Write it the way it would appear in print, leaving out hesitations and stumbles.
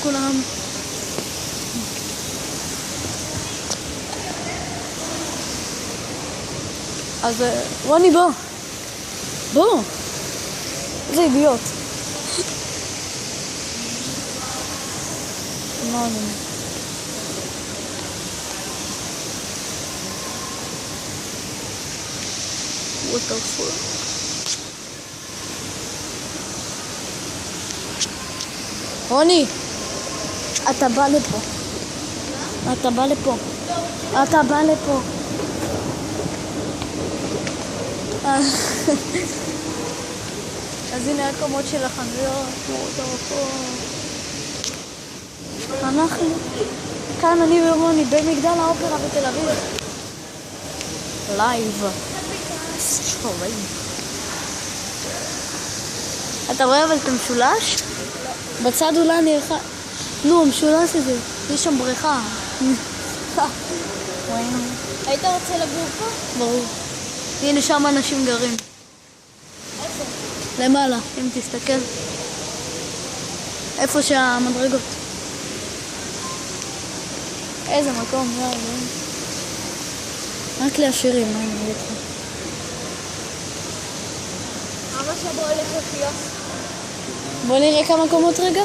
כולם. אז רוני בוא. בוא. איזה אידיוט. רוני. What the fuck? רוני, אתה בא לפה. אתה בא לפה. אתה בא לפה. אז הנה הקומות של החנויות. אנחנו, כאן אני ורוני במגדל האופרה בתל אביב. לייב. אתה רואה אבל את המשולש? בצד אולי נראה... נו, המשולש הזה. יש שם בריכה. היית רוצה לגור פה? ברור. הנה שם אנשים גרים. איפה? למעלה, אם תסתכל. איפה שהמדרגות. איזה מקום, יאללה. רק לעשירים, מה אני אגיד לך? אבא שבו הולך לפיוס. בוא נראה כמה קומות רגע.